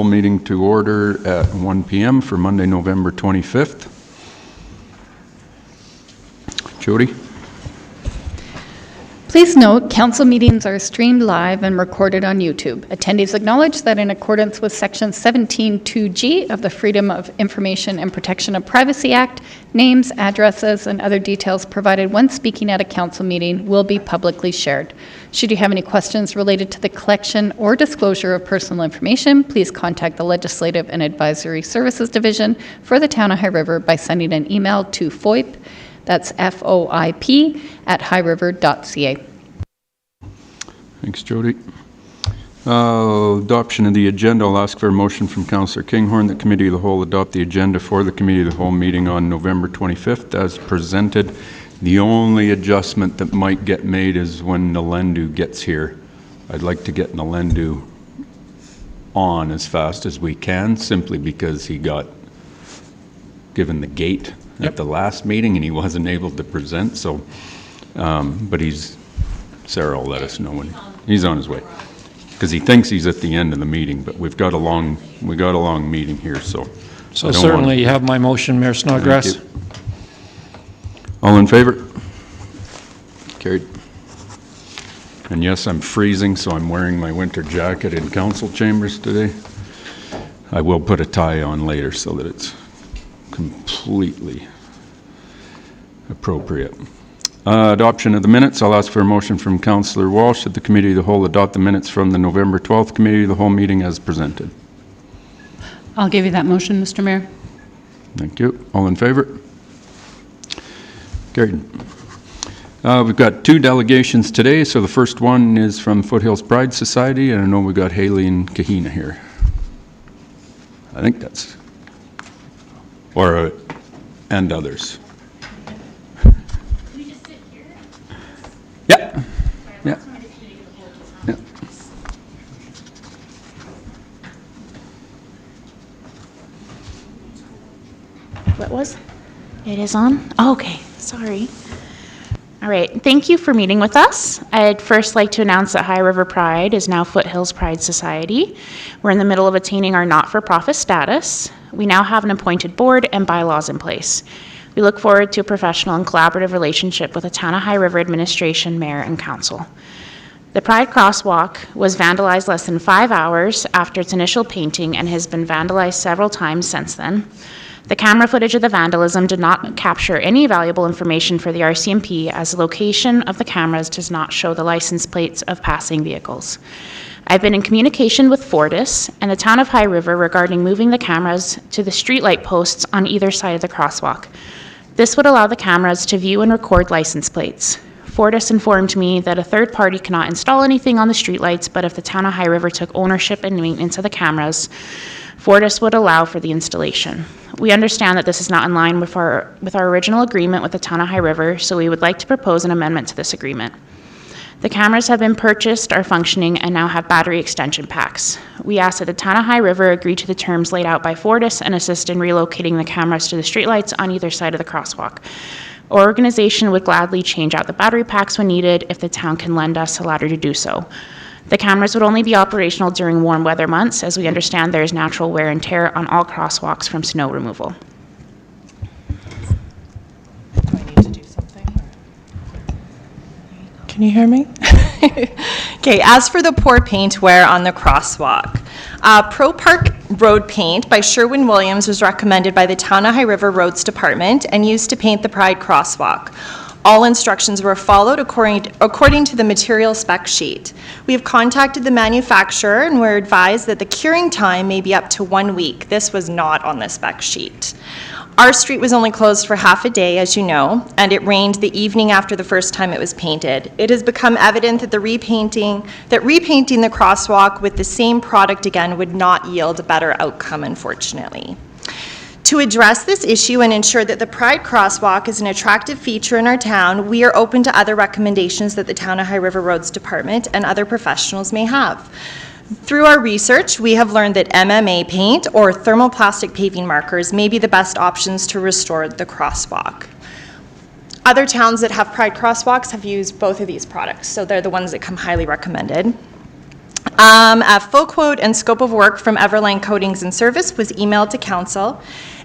meeting to order at 1 p.m. for Monday, November 25th. Jody? Please note, council meetings are streamed live and recorded on YouTube. Attendees acknowledge that in accordance with Section 17(2)(g) of the Freedom of Information and Protection of Privacy Act, names, addresses, and other details provided when speaking at a council meeting will be publicly shared. Should you have any questions related to the collection or disclosure of personal information, please contact the Legislative and Advisory Services Division for the Town of High River by sending an email to FOIP, that's FOIP, at highriver.ca. Thanks, Jody. Adoption of the agenda. I'll ask for a motion from Councillor Kinghorn that Committee of the Whole adopt the agenda for the Committee of the Whole meeting on November 25th as presented. The only adjustment that might get made is when Nalendu gets here. I'd like to get Nalendu on as fast as we can, simply because he got given the gate at the last meeting and he wasn't able to present. So, but Sarah will let us know when he's on his way, because he thinks he's at the end of the meeting, but we got a long meeting here. So certainly you have my motion, Mayor Snodgrass. All in favor? Carried. And yes, I'm freezing, so I'm wearing my winter jacket in council chambers today. I will put a tie on later so that it's completely appropriate. Adoption of the minutes. I'll ask for a motion from Councillor Walsh that the Committee of the Whole adopt the minutes from the November 12th Committee of the Whole meeting as presented. I'll give you that motion, Mr. Mayor. Thank you. All in favor? Carried. We've got two delegations today. So the first one is from Foothills Pride Society, and I know we've got Haley and Kahina here. I think that's, and others. Yeah. Yeah. Yeah. What was? It is on? Oh, okay, sorry. All right, thank you for meeting with us. I'd first like to announce that High River Pride is now Foothills Pride Society. We're in the middle of attaining our not-for-profit status. We now have an appointed board and bylaws in place. We look forward to a professional and collaborative relationship with the Town of High River administration, mayor, and council. The Pride Crosswalk was vandalized less than 5 hours after its initial painting and has been vandalized several times since then. The camera footage of the vandalism did not capture any valuable information for the RCMP, as the location of the cameras does not show the license plates of passing vehicles. I've been in communication with Fortis and the Town of High River regarding moving the cameras to the streetlight posts on either side of the crosswalk. This would allow the cameras to view and record license plates. Fortis informed me that a third party cannot install anything on the streetlights, but if the Town of High River took ownership and maintenance of the cameras, Fortis would allow for the installation. We understand that this is not in line with our original agreement with the Town of High River, so we would like to propose an amendment to this agreement. The cameras have been purchased, are functioning, and now have battery extension packs. We ask that the Town of High River agree to the terms laid out by Fortis and assist in relocating the cameras to the streetlights on either side of the crosswalk. Our organization would gladly change out the battery packs when needed if the town can lend us a ladder to do so. The cameras would only be operational during warm weather months, as we understand there is natural wear and tear on all crosswalks from snow removal. Do I need to do something? Can you hear me? Okay, as for the poor paint wear on the crosswalk, Pro Park Road Paint by Sherwin-Williams was recommended by the Town of High River Roads Department and used to paint the Pride crosswalk. All instructions were followed according to the material spec sheet. We have contacted the manufacturer and were advised that the curing time may be up to 1 week. This was not on the spec sheet. Our street was only closed for half a day, as you know, and it rained the evening after the first time it was painted. It has become evident that repainting the crosswalk with the same product again would not yield a better outcome, unfortunately. To address this issue and ensure that the Pride Crosswalk is an attractive feature in our town, we are open to other recommendations that the Town of High River Roads Department and other professionals may have. Through our research, we have learned that MMA paint or thermoplastic paving markers may be the best options to restore the crosswalk. Other towns that have Pride crosswalks have used both of these products, so they're the ones that come highly recommended. A full quote and scope of work from Everline Coatings and Service was emailed to council.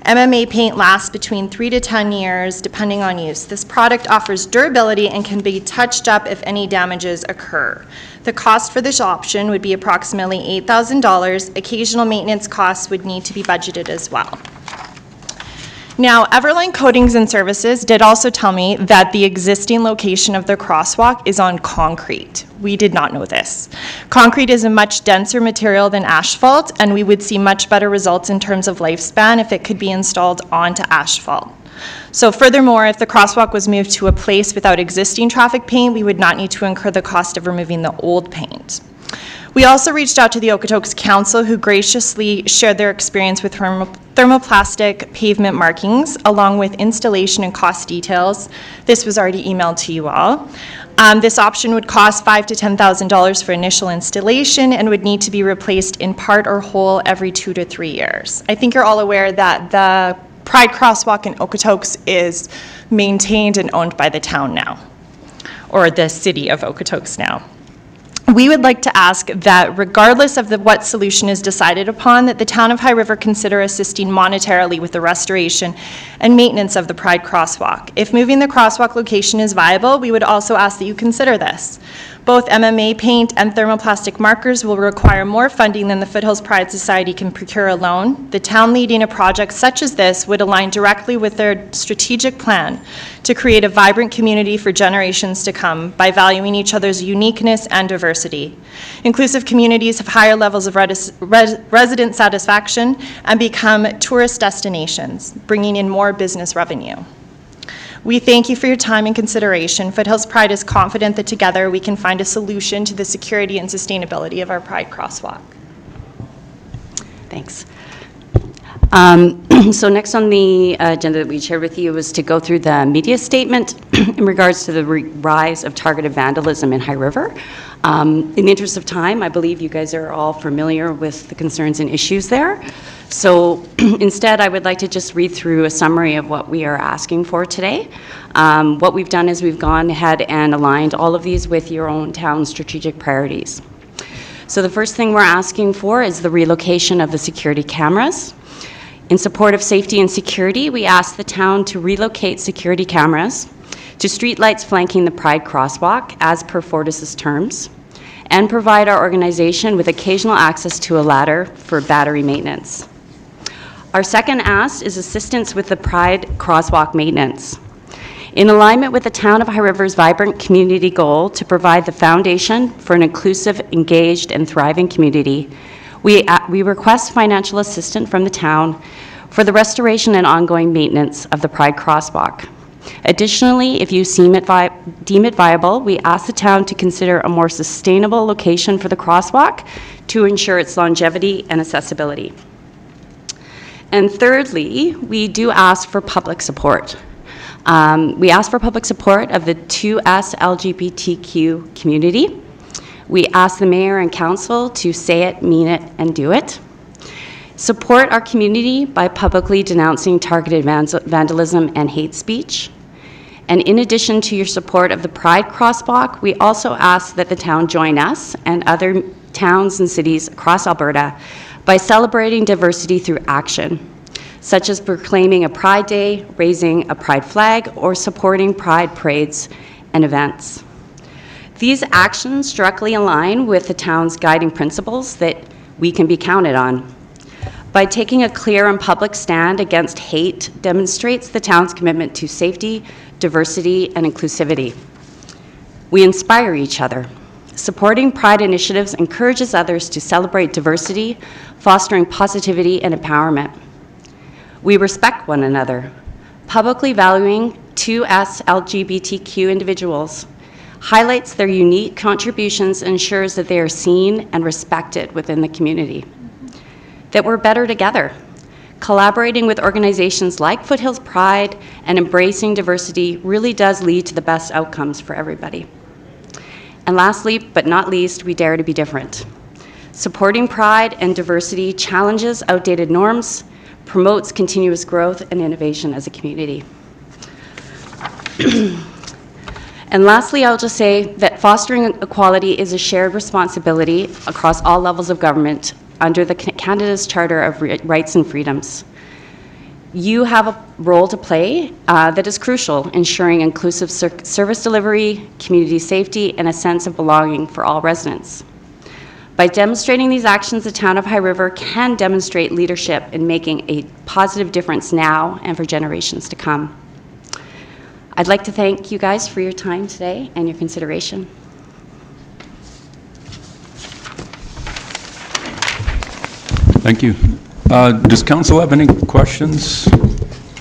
MMA paint lasts between 3 to 10 years, depending on use. This product offers durability and can be touched up if any damages occur. The cost for this option would be approximately $8,000. Occasional maintenance costs would need to be budgeted as well. Now, Everline Coatings and Services did also tell me that the existing location of the crosswalk is on concrete. We did not know this. Concrete is a much denser material than asphalt, and we would see much better results in terms of lifespan if it could be installed onto asphalt. So furthermore, if the crosswalk was moved to a place without existing traffic paint, we would not need to incur the cost of removing the old paint. We also reached out to the Okotoks Council, who graciously shared their experience with thermoplastic pavement markings, along with installation and cost details. This was already emailed to you all. This option would cost $5,000 to $10,000 for initial installation and would need to be replaced in part or whole every 2 to 3 years. I think you're all aware that the Pride Crosswalk in Okotoks is maintained and owned by the town now, or the city of Okotoks now. We would like to ask that regardless of what solution is decided upon, that the town of High River consider assisting monetarily with the restoration and maintenance of the Pride Crosswalk. If moving the crosswalk location is viable, we would also ask that you consider this. Both MMA paint and thermoplastic markers will require more funding than the Foothills Pride Society can procure alone. The town leading a project such as this would align directly with their strategic plan to create a vibrant community for generations to come by valuing each other's uniqueness and diversity. Inclusive communities have higher levels of resident satisfaction and become tourist destinations, bringing in more business revenue. We thank you for your time and consideration. Foothills Pride is confident that together we can find a solution to the security and sustainability of our Pride Crosswalk. Thanks. So next on the agenda that we shared with you was to go through the media statement in regards to the rise of targeted vandalism in High River. In the interest of time, I believe you guys are all familiar with the concerns and issues there. So instead, I would like to just read through a summary of what we are asking for today. What we've done is we've gone ahead and aligned all of these with your own town's strategic priorities. So the first thing we're asking for is the relocation of the security cameras. In support of safety and security, we ask the town to relocate security cameras to streetlights flanking the Pride Crosswalk as per Fortis's terms, and provide our organization with occasional access to a ladder for battery maintenance. Our second ask is assistance with the Pride Crosswalk maintenance. In alignment with the Town of High River's vibrant community goal to provide the foundation for an inclusive, engaged, and thriving community, we request financial assistance from the town for the restoration and ongoing maintenance of the Pride Crosswalk. Additionally, if you deem it viable, we ask the town to consider a more sustainable location for the crosswalk to ensure its longevity and accessibility. And thirdly, we do ask for public support. We ask for public support of the 2S LGBTQ community. We ask the mayor and council to say it, mean it, and do it. Support our community by publicly denouncing targeted vandalism and hate speech. And in addition to your support of the Pride Crosswalk, we also ask that the town join us and other towns and cities across Alberta by celebrating diversity through action, such as proclaiming a Pride Day, raising a Pride flag, or supporting Pride parades and events. These actions directly align with the town's guiding principles that we can be counted on. By taking a clear and public stand against hate demonstrates the town's commitment to safety, diversity, and inclusivity. We inspire each other. Supporting Pride initiatives encourages others to celebrate diversity, fostering positivity and empowerment. We respect one another. Publicly valuing 2S LGBTQ individuals highlights their unique contributions and ensures that they are seen and respected within the community. That we're better together. Collaborating with organizations like Foothills Pride and embracing diversity really does lead to the best outcomes for everybody. And lastly, but not least, we dare to be different. Supporting Pride and diversity challenges outdated norms, promotes continuous growth and innovation as a community. And lastly, I'll just say that fostering equality is a shared responsibility across all levels of government under the Canada's Charter of Rights and Freedoms. You have a role to play that is crucial, ensuring inclusive service delivery, community safety, and a sense of belonging for all residents. By demonstrating these actions, the town of High River can demonstrate leadership in making a positive difference now and for generations to come. I'd like to thank you guys for your time today and your consideration. Thank you. Does council have any questions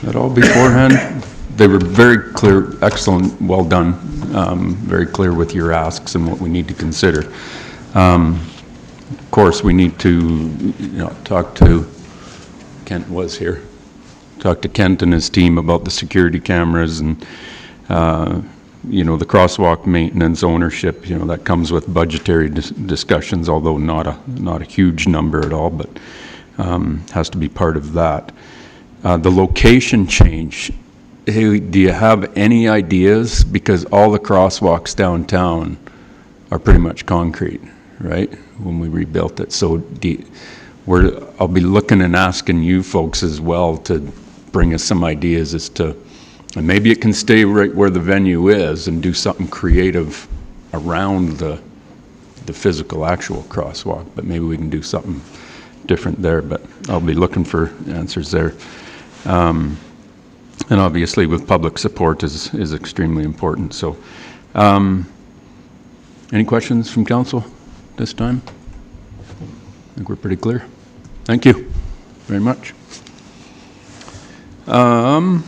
at all beforehand? They were very clear, excellent, well done. Very clear with your asks and what we need to consider. Of course, we need to, talk to, Kent was here, talk to Kent and his team about the security cameras and, the crosswalk maintenance ownership, that comes with budgetary discussions, although not a huge number at all, but has to be part of that. The location change, hey, do you have any ideas? Because all the crosswalks downtown are pretty much concrete, right, when we rebuilt it. So I'll be looking and asking you folks as well to bring us some ideas as to, and maybe it can stay right where the venue is and do something creative around the physical actual crosswalk, but maybe we can do something different there, but I'll be looking for answers there. And obviously with public support is extremely important. So any questions from council this time? I think we're pretty clear. Thank you very much. I'm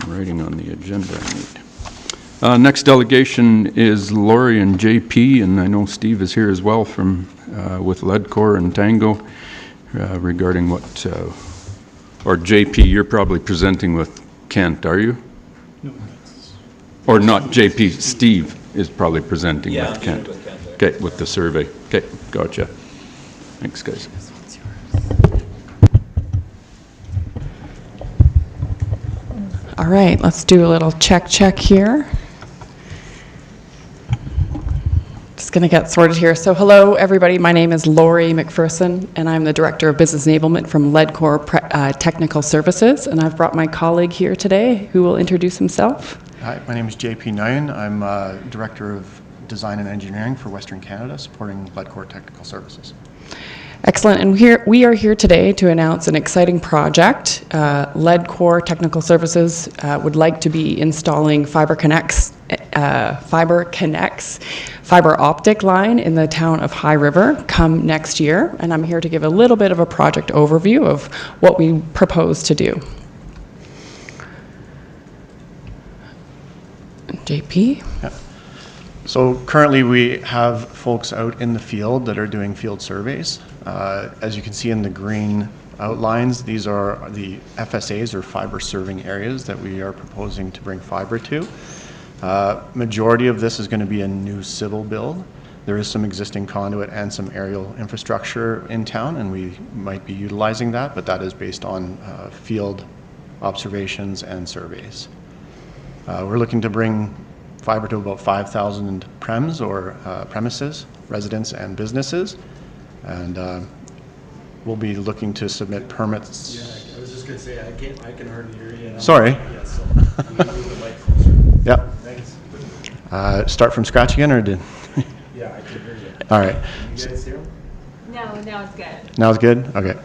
writing on the agenda I need. Next delegation is Lori and JP, and I know Steve is here as well from with Ledcor and Tango regarding what, or JP, you're probably presenting with Kent, are you? No. Or not JP, Steve is probably presenting with Kent. Okay, with the survey. Okay, gotcha. Thanks, guys. All right, let's do a little check here. Just going to get sorted here. So hello, everybody. My name is Lori McPherson, and I'm the Director of Business Enablement from Ledcor Technical Services. And I've brought my colleague here today who will introduce himself. Hi, my name is JP Nyan. I'm Director of Design and Engineering for Western Canada, supporting Ledcor Technical Services. Excellent, and we are here today to announce an exciting project. Ledcor Technical Services would like to be installing Fiber Connect's fiber optic line in the town of High River come next year, and I'm here to give a little bit of a project overview of what we propose to do. JP? Yeah. So currently we have folks out in the field that are doing field surveys. As you can see in the green outlines, these are the FSAs, or fiber serving areas, that we are proposing to bring fiber to. Majority of this is going to be a new civil build. There is some existing conduit and some aerial infrastructure in town, and we might be utilizing that, but that is based on field observations and surveys. We're looking to bring fiber to about 5,000 prems, or premises, residents and businesses. And we'll be looking to submit permits. Yeah, I was just going to say, I can hardly hear you. Sorry. Yeah, so you can move the mic closer. Yep. Thanks. Start from scratch again, or did? Yeah, I can hear you. All right. You guys hear him? No, now it's good. Now it's good? Okay.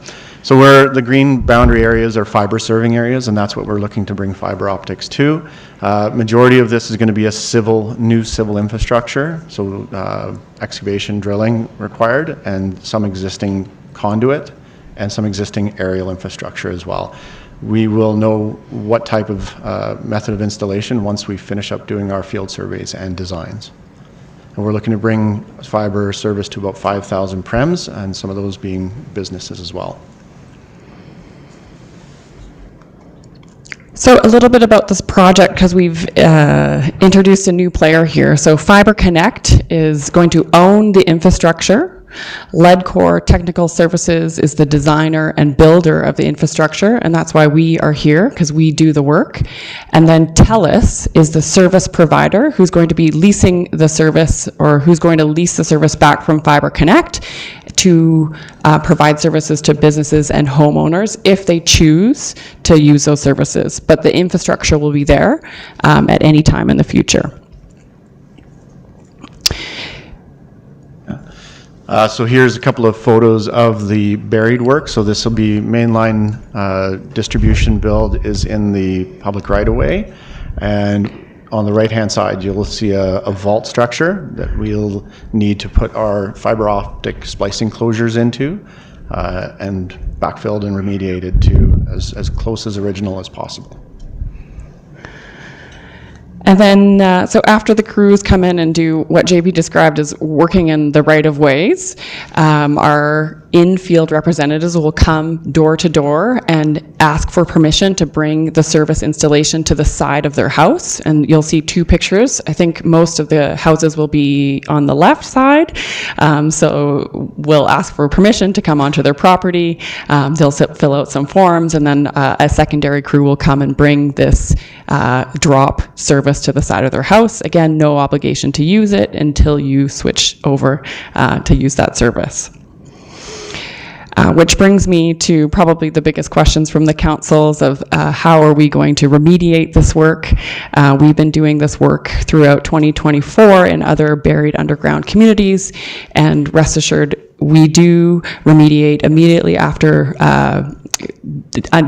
So the green boundary areas are fiber serving areas, and that's what we're looking to bring fiber optics to. Majority of this is going to be a new civil infrastructure, so excavation, drilling required, and some existing conduit, and some existing aerial infrastructure as well. We will know what type of method of installation once we finish up doing our field surveys and designs. And we're looking to bring fiber service to about 5,000 prems, and some of those being businesses as well. So a little bit about this project, because we've introduced a new player here. So Fiber Connect is going to own the infrastructure. Ledcor Technical Services is the designer and builder of the infrastructure, and that's why we are here, because we do the work. And then TELUS is the service provider who's going to be leasing the service, or who's going to lease the service back from Fiber Connect to provide services to businesses and homeowners if they choose to use those services. But the infrastructure will be there at any time in the future. So here's a couple of photos of the buried work. So this will be mainline distribution build is in the public right-of-way. And on the right-hand side, you'll see a vault structure that we'll need to put our fiber optic splicing closures into and backfilled and remediated to as close as original as possible. And then, so after the crews come in and do what JP described as working in the right-of-ways, our in-field representatives will come door to door and ask for permission to bring the service installation to the side of their house. And you'll see two pictures. I think most of the houses will be on the left side. So we'll ask for permission to come onto their property. They'll fill out some forms, and then a secondary crew will come and bring this drop service to the side of their house. Again, no obligation to use it until you switch over to use that service. Which brings me to probably the biggest questions from the councils of how are we going to remediate this work? We've been doing this work throughout 2024 in other buried underground communities, and rest assured, we do remediate immediately after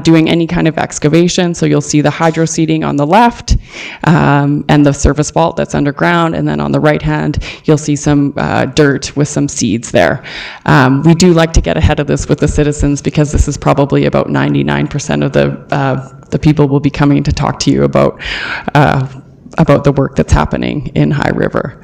doing any kind of excavation. So you'll see the hydro seeding on the left and the service vault that's underground, and then on the right hand you'll see some dirt with some seeds there. We do like to get ahead of this with the citizens, because this is probably about 99% of the people will be coming to talk to you about the work that's happening in High River.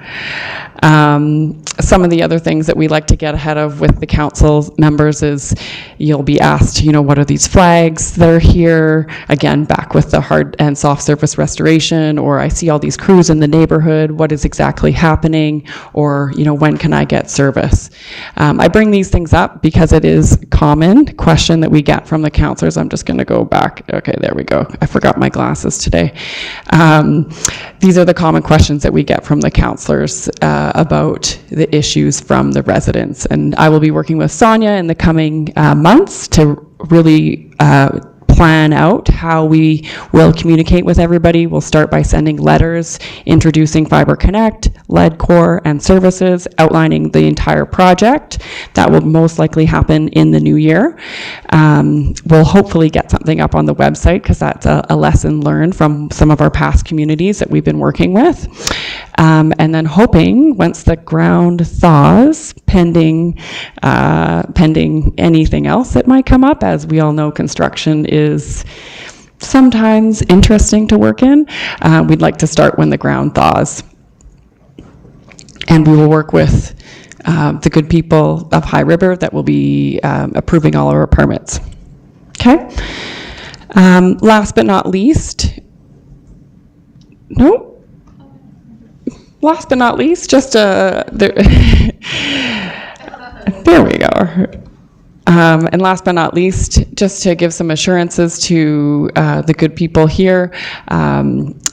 Some of the other things that we like to get ahead of with the council members is you'll be asked, what are these flags that are here? Again, back with the hard and soft surface restoration, or I see all these crews in the neighborhood, what is exactly happening? Or, when can I get service? I bring these things up because it is a common question that we get from the councilors. I'm just gonna go back. Okay, there we go. I forgot my glasses today. These are the common questions that we get from the councilors about the issues from the residents. And I will be working with Sonia in the coming months to really plan out how we will communicate with everybody. We'll start by sending letters introducing Fiber Connect, Ledcor, and services, outlining the entire project. That will most likely happen in the new year. We'll hopefully get something up on the website, because that's a lesson learned from some of our past communities that we've been working with. And then hoping, once the ground thaws, pending anything else that might come up, as we all know, construction is sometimes interesting to work in. We'd like to start when the ground thaws. And we will work with the good people of High River that will be approving all of our permits. Okay? Last but not least, last but not least, just there we go. And last but not least, just to give some assurances to the good people here.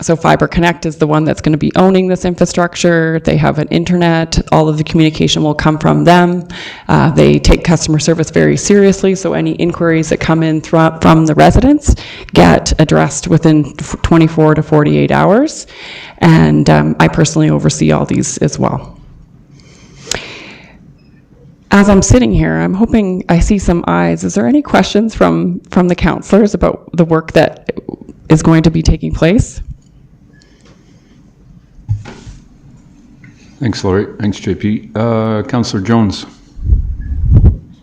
So Fiber Connect is the one that's going to be owning this infrastructure. They have an internet. All of the communication will come from them. They take customer service very seriously, so any inquiries that come in from the residents get addressed within 24 to 48 hours. And I personally oversee all these as well. As I'm sitting here, I'm hoping I see some eyes. Is there any questions from the councillors about the work that is going to be taking place? Thanks, Laurie. Thanks, JP. Councillor Jones.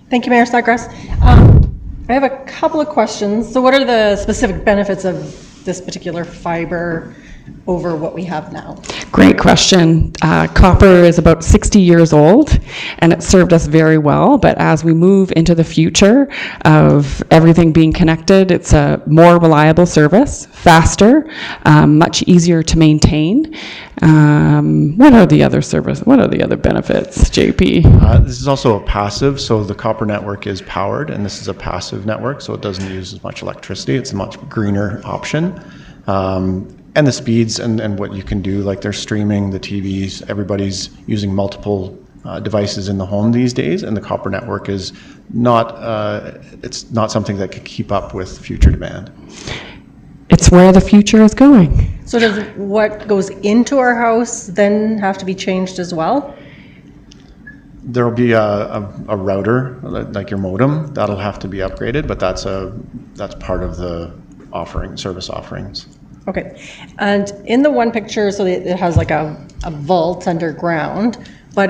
Thank you, Mayor Snodgrass. I have a couple of questions. So what are the specific benefits of this particular fiber over what we have now? Great question. Copper is about 60 years old, and it served us very well. But as we move into the future of everything being connected, it's a more reliable service, faster, much easier to maintain. What are the other benefits, JP? This is also a passive, so the copper network is powered, and this is a passive network, so it doesn't use as much electricity. It's a much greener option. And the speeds and what you can do, like they're streaming the TVs, everybody's using multiple devices in the home these days, and the copper network is not, it's not something that can keep up with future demand. It's where the future is going. So does what goes into our house then have to be changed as well? There'll be a router, like your modem, that'll have to be upgraded, but that's part of the service offerings. Okay, and in the one picture, so it has like a vault underground, but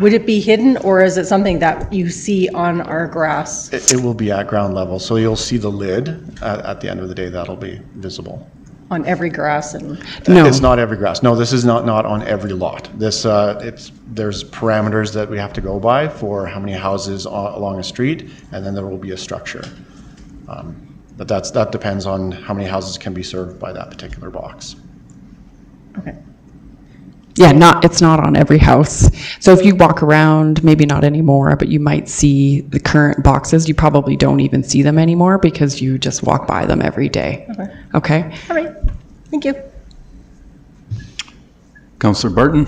would it be hidden, or is it something that you see on our grass? It will be at ground level, so you'll see the lid at the end of the day. That'll be visible. On every grass and? No. It's not every grass. No, this is not on every lot. There's parameters that we have to go by for how many houses along a street, and then there will be a structure. But that depends on how many houses can be served by that particular box. Okay. Yeah, it's not on every house. So if you walk around, maybe not anymore, but you might see the current boxes. You probably don't even see them anymore because you just walk by them every day. Okay? All right, thank you. Councillor Barton?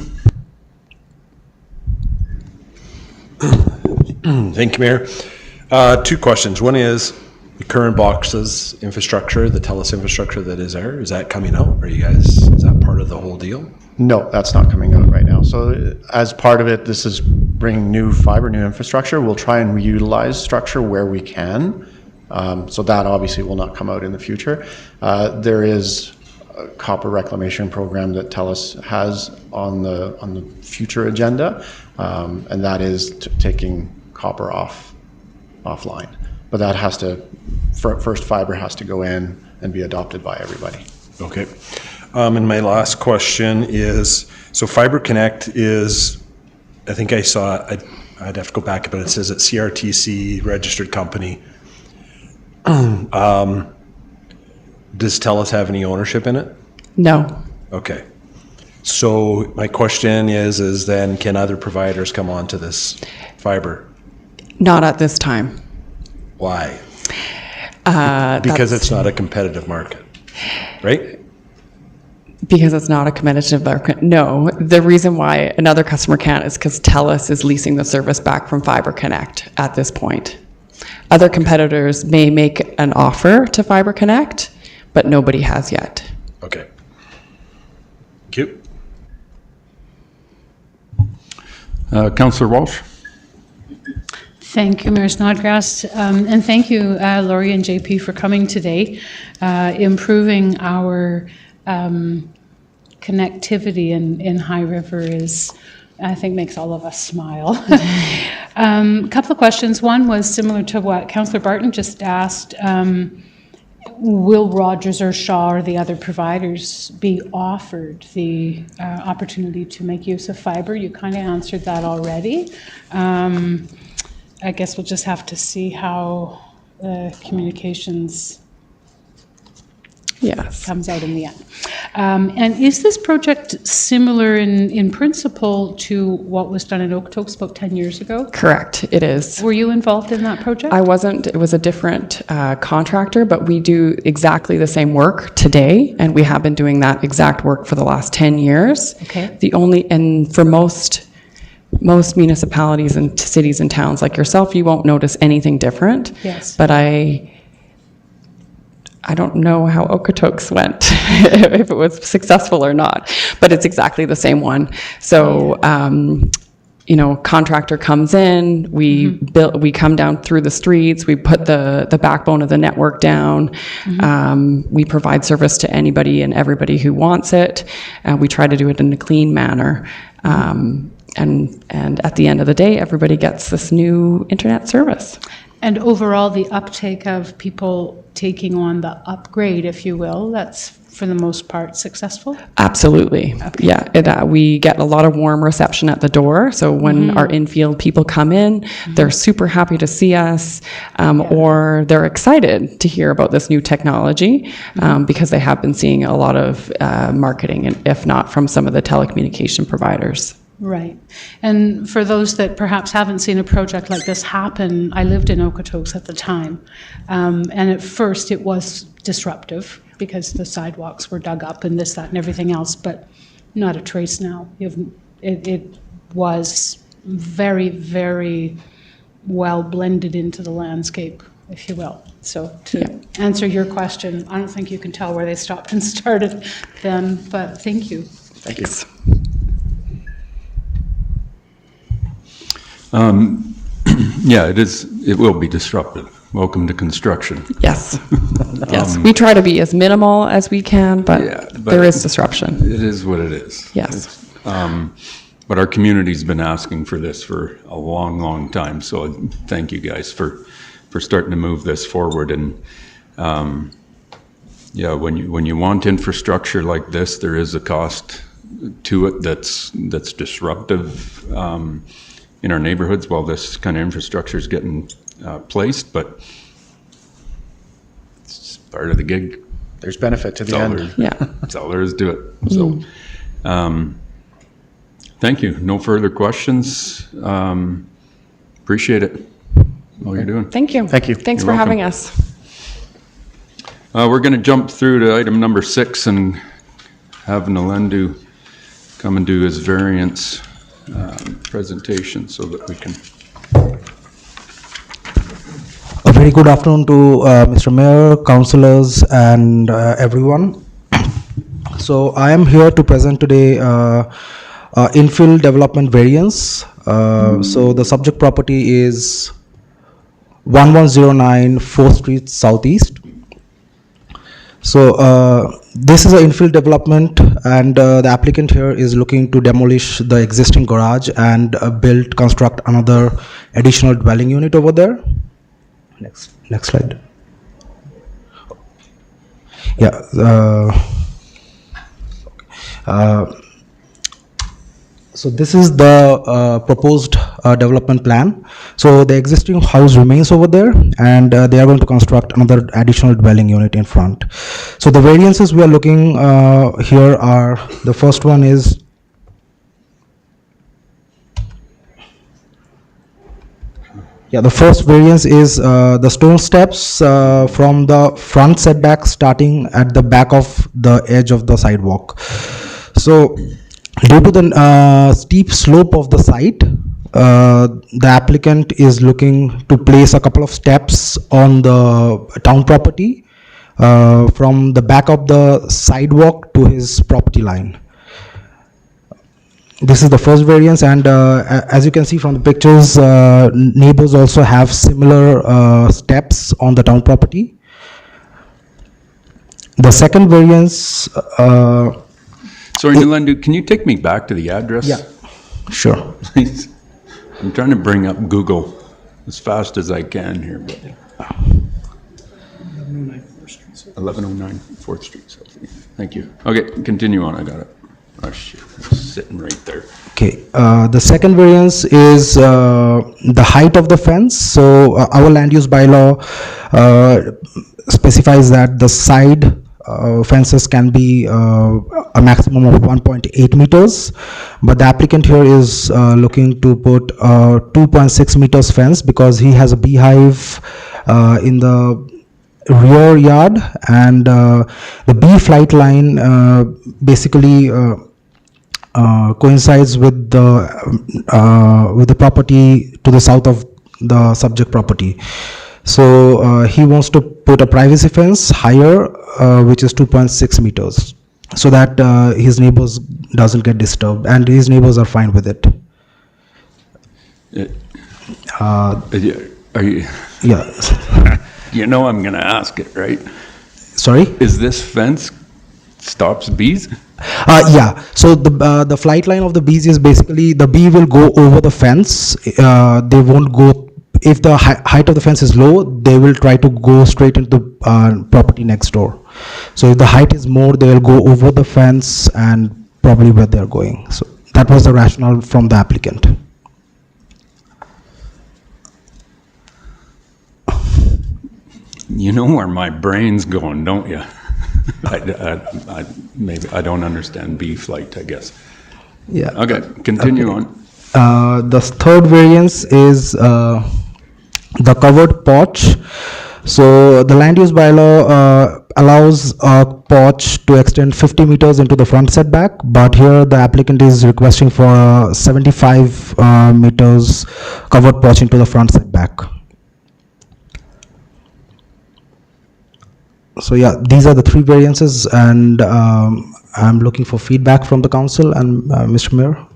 Thank you, Mayor. Two questions. One is the current boxes infrastructure, the TELUS infrastructure that is there, is that coming out? Is that part of the whole deal? No, that's not coming out right now. So as part of it, this is bringing new fiber, new infrastructure. We'll try and reutilize structure where we can. So that obviously will not come out in the future. There is a copper reclamation program that TELUS has on the future agenda, and that is taking copper offline. But that has to, first fiber has to go in and be adopted by everybody. Okay. And my last question is, so Fiber Connect is, I think I saw, I'd have to go back, but it says it's CRTC registered company. Does TELUS have any ownership in it? No. Okay. So my question is then can other providers come onto this fiber? Not at this time. Why? Because it's not a competitive market, right? Because it's not a competitive market. No, the reason why another customer can't is because TELUS is leasing the service back from Fiber Connect at this point. Other competitors may make an offer to Fiber Connect, but nobody has yet. Okay. Thank you. Councillor Walsh? Thank you, Mayor Snodgrass. And thank you, Laurie and JP, for coming today. Improving our connectivity in High River is, I think, makes all of us smile. A couple of questions. One was similar to what Councillor Barton just asked. Will Rogers or Shaw or the other providers be offered the opportunity to make use of fiber? You kind of answered that already. I guess we'll just have to see how communications comes out in the end. And is this project similar in principle to what was done in Okotoks about 10 years ago? Correct, it is. Were you involved in that project? I wasn't. It was a different contractor, but we do exactly the same work today, and we have been doing that exact work for the last 10 years. Okay. And for most municipalities and cities and towns like yourself, you won't notice anything different. Yes. But I don't know how Okotoks went, if it was successful or not, but it's exactly the same one. So, contractor comes in, we come down through the streets, we put the backbone of the network down, we provide service to anybody and everybody who wants it, we try to do it in a clean manner. And at the end of the day, everybody gets this new internet service. And overall, the uptake of people taking on the upgrade, if you will, that's for the most part, successful? Absolutely. Yeah, we get a lot of warm reception at the door. So when our infield people come in, they're super happy to see us, or they're excited to hear about this new technology because they have been seeing a lot of marketing, if not from some of the telecommunication providers. Right. And for those that perhaps haven't seen a project like this happen, I lived in Okotoks at the time. And at first it was disruptive because the sidewalks were dug up and this, that, and everything else, but not a trace now. It was very, very well blended into the landscape, if you will. So to answer your question, I don't think you can tell where they stopped and started then, but thank you. Thanks. Yeah, it will be disruptive. Welcome to construction. Yes. Yes. We try to be as minimal as we can, but, there is disruption. It is what it is. Yes. But our community's been asking for this for a long, long time. So thank you guys for starting to move this forward. And when you want infrastructure like this, there is a cost to it that's disruptive in our neighborhoods while this kind of infrastructure is getting placed, but it's part of the gig. There's benefit to the end. That's all there is to it. So, thank you. No further questions. Appreciate it. All you're doing. Thank you. Thank you. Thanks You're for having welcome. us. We're going to jump through to item number 6 and have Nalendu come and do his variance presentation so that we can. A very good afternoon to Mr. Mayor, councillors, and everyone. So I am here to present today infill development variance. So the subject property is 1109 4th Street Southeast. So this is an infill development, and the applicant here is looking to demolish the existing garage and construct another additional dwelling unit over there. Next slide. Yeah. So this is the proposed development plan. So the existing house remains over there, and they are going to construct another additional dwelling unit in front. So the variances we are looking here are, the first one is the first variance is the stone steps from the front setback starting at the back of the edge of the sidewalk. So due to the steep slope of the site, the applicant is looking to place a couple of steps on the town property from the back of the sidewalk to his property line. This is the first variance, and as you can see from the pictures, neighbors also have similar steps on the town property. The second variance. Sorry, Nalendu, can you take me back to the address? Yeah, sure. Please. I'm trying to bring up Google as fast as I can here. But 1109 4th Street. Thank you. Okay, continue on. I got it. Oh, shit. It's sitting right there. Okay. The second variance is the height of the fence. So our land use bylaw specifies that the side fences can be a maximum of 1.8 meters, but the applicant here is looking to put 2.6 meters fence because he has a beehive in the rear yard, and the bee flight line basically coincides with the property to the south of the subject property. So he wants to put a privacy fence higher, which is 2.6 meters, so that his neighbors doesn't get disturbed, and his neighbors are fine with it. Are you? Yeah. You know I'm going to ask it, right? Sorry? Is this fence stops bees? Yeah. So the flight line of the bees is basically the bee will go over the fence. They won't go. If the height of the fence is low, they will try to go straight into the property next door. So if the height is more, they will go over the fence and probably where they're going. So that was the rationale from the applicant. You know where my brain's going, don't you? Maybe I don't understand bee flight, I guess. Yeah. Okay, continue on. The third variance is the covered porch. So the land use bylaw allows a porch to extend 50 meters into the front setback, but here the applicant is requesting for 75 meters covered porch into the front setback. So yeah, these are the three variances, and I'm looking for feedback from the council and Mr. Mayor.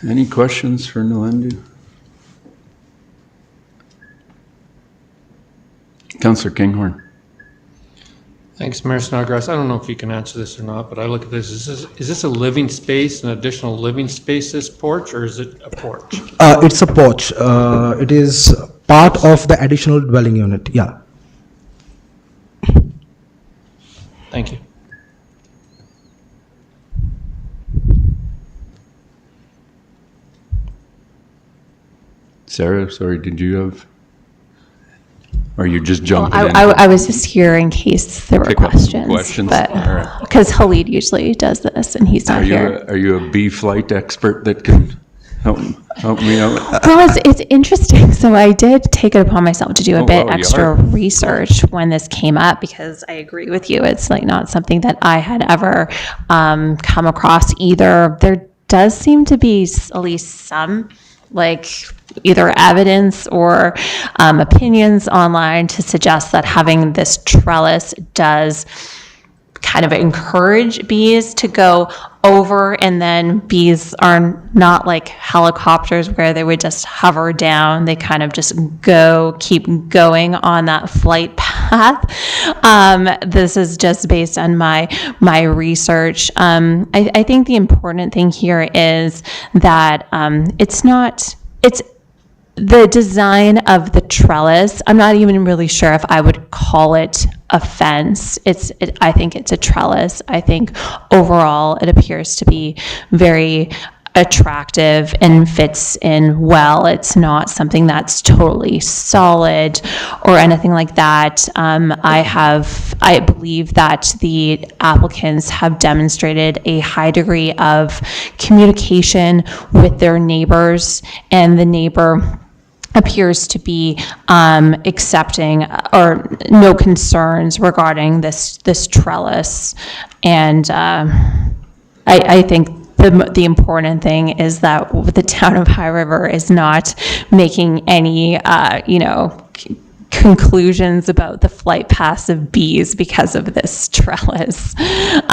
Any questions for Nalendu? Councillor Kinghorn. Thanks, Mayor Snodgrass. I don't know if you can answer this or not, but I look at this, is this a living space, an additional living space, this porch, or is it a porch? It's a porch. It is part of the additional dwelling unit, yeah. Thank you. Sarah, sorry, did you have? Or are you just jumping Well, in? I was just here in case there were Pick up questions. questions? But, All right. because Khalid usually does this and he's not here. Are you a bee flight expert that can help me out? Well, it's interesting. So I did take it upon myself to do a bit wow, you extra are. research when this came up, because I agree with you. It's like not something that I had ever come across either. There does seem to be at least some like either evidence or opinions online to suggest that having this trellis does kind of encourage bees to go over, and then bees are not like helicopters where they would just hover down. They kind of just keep going on that flight path. This is just based on my research. I think the important thing here is that it's the design of the trellis. I'm not even really sure if I would call it a fence. I think it's a trellis. I think overall it appears to be very attractive and fits in well. It's not something that's totally solid or anything like that. I believe that the applicants have demonstrated a high degree of communication with their neighbors, and the neighbor appears to be accepting or no concerns regarding this trellis. And I think the important thing is that the town of High River is not making any conclusions about the flight paths of bees because of this trellis. Like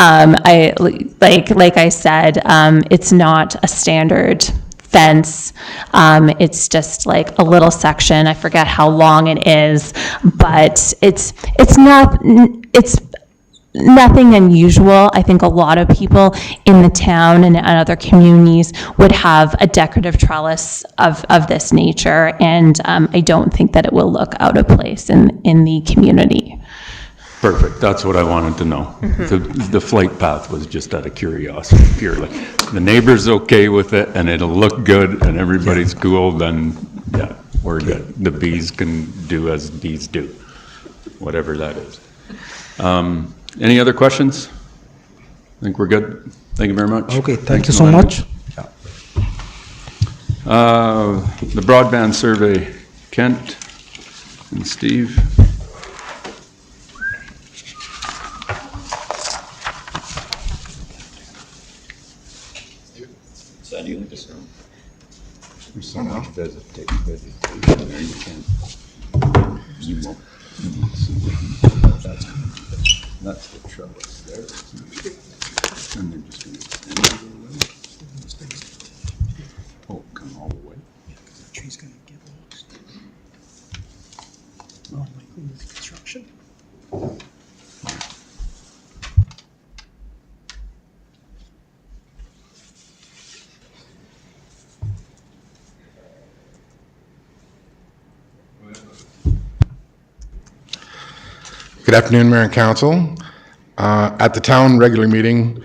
I said, it's not a standard fence. It's just like a little section. I forget how long it is, but it's nothing unusual. I think a lot of people in the town and other communities would have a decorative trellis of this nature, and I don't think that it will look out of place in the community. Perfect, that's what I wanted to know. The flight path was just out of curiosity, purely. The neighbor's okay with it, and it'll look good, and everybody's cool, then, yeah, we're good. The bees can do as bees do, whatever that is. Any other questions? I think we're good. Thank you very much. Okay, thank Thanks, you so Melinda. much. The broadband survey, Kent and Steve. There's so much vegetation there, you can't. You won't. That's the trellis there. And they're just going to extend it a little way. Oh, come all the way. The tree's going to get lost. More likely with construction. Good afternoon, Mayor and Council. At the town regular meeting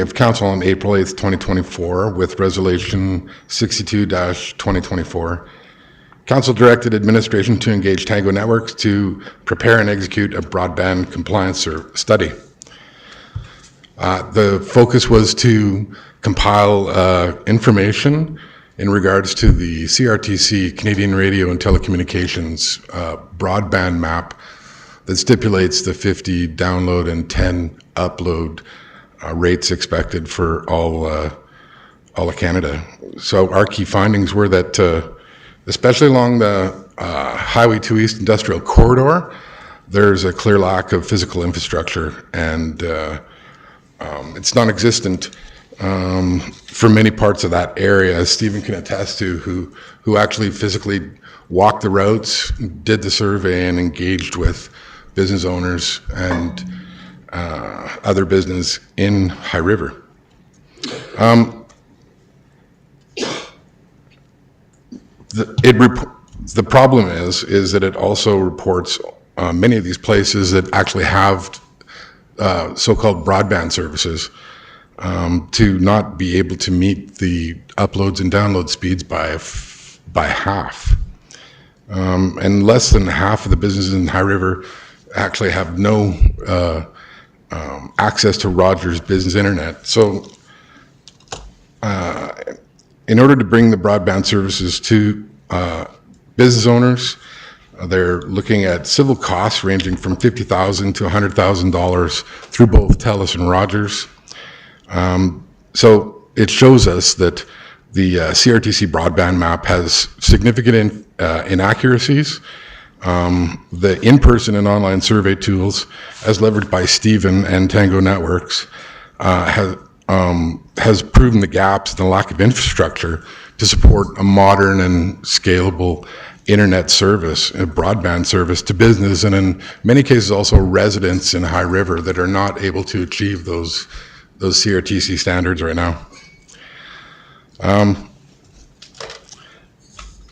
of Council on April 8th, 2024, with Resolution 62-2024, Council directed administration to engage Tango Networks to prepare and execute a broadband compliance study. The focus was to compile information in regards to the CRTC, Canadian Radio and Telecommunications broadband map that stipulates the 50 download and 10 upload rates expected for all of Canada. So our key findings were that, especially along the Highway 2 East Industrial Corridor, there's a clear lack of physical infrastructure, and it's non-existent for many parts of that area, as Stephen can attest to, who actually physically walked the routes, did the survey, and engaged with business owners and other business in High River. The problem is that it also reports many of these places that actually have so-called broadband services to not be able to meet the uploads and download speeds by half. And less than half of the businesses in High River actually have no access to Rogers Business Internet. So in order to bring the broadband services to business owners, they're looking at civil costs ranging from $50,000 to $100,000 through both TELUS and Rogers. So it shows us that the CRTC broadband map has significant inaccuracies. The in-person and online survey tools, as leveraged by Stephen and Tango Networks, has proven the gaps and the lack of infrastructure to support a modern and scalable internet service, a broadband service to business, and in many cases also residents in High River that are not able to achieve those CRTC standards right now.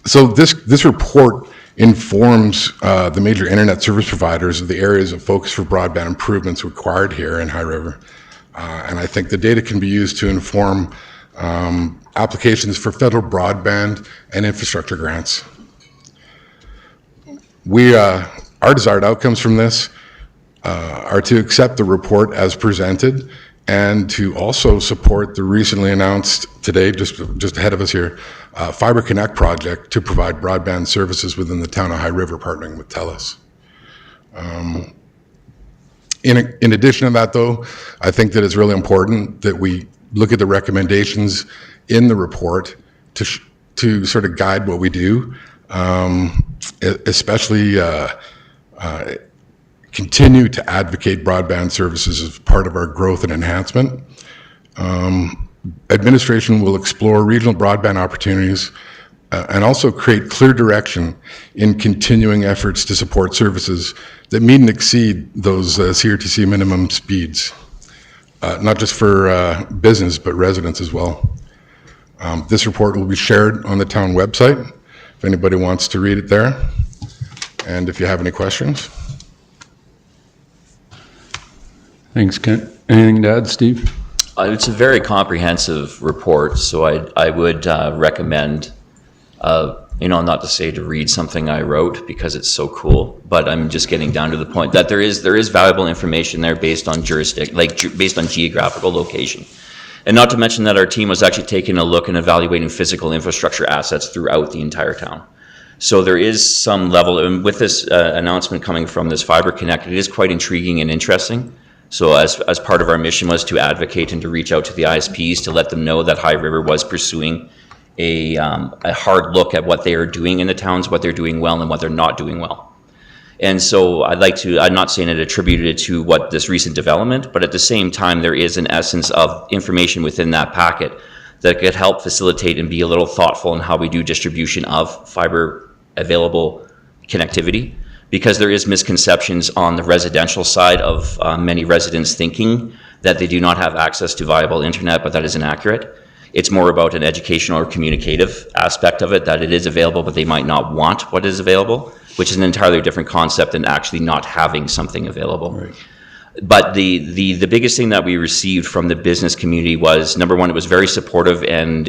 So this report informs the major internet service providers of the areas of focus for broadband improvements required here in High River. And I think the data can be used to inform applications for federal broadband and infrastructure grants. Our desired outcomes from this are to accept the report as presented and to also support the recently announced today, just ahead of us here, Fiber Connect project to provide broadband services within the town of High River, partnering with TELUS. In addition to that, though, I think that it's really important that we look at the recommendations in the report to sort of guide what we do, especially continue to advocate broadband services as part of our growth and enhancement. Administration will explore regional broadband opportunities and also create clear direction in continuing efforts to support services that meet and exceed those CRTC minimum speeds, not just for business, but residents as well. This report will be shared on the town website if anybody wants to read it there, and if you have any questions. Thanks, Kent. Anything to add, Steve? It's a very comprehensive report, so I would recommend, not to say to read something I wrote because it's so cool, but I'm just getting down to the point that there is valuable information there based on based on geographical location. And not to mention that our team was actually taking a look and evaluating physical infrastructure assets throughout the entire town. So there is some level, and with this announcement coming from this Fiber Connect, it is quite intriguing and interesting. So as part of our mission was to advocate and to reach out to the ISPs to let them know that High River was pursuing a hard look at what they are doing in the towns, what they're doing well and what they're not doing well. And so I'm not saying it attributed to what this recent development, but at the same time, there is an essence of information within that packet that could help facilitate and be a little thoughtful in how we do distribution of fiber available connectivity, because there is misconceptions on the residential side of many residents thinking that they do not have access to viable internet, but that is inaccurate. It's more about an educational or communicative aspect of it, that it is available, but they might not want what is available. which is an entirely different concept than actually not having something available. Right. But the biggest thing that we received from the business community was, number one, it was very supportive and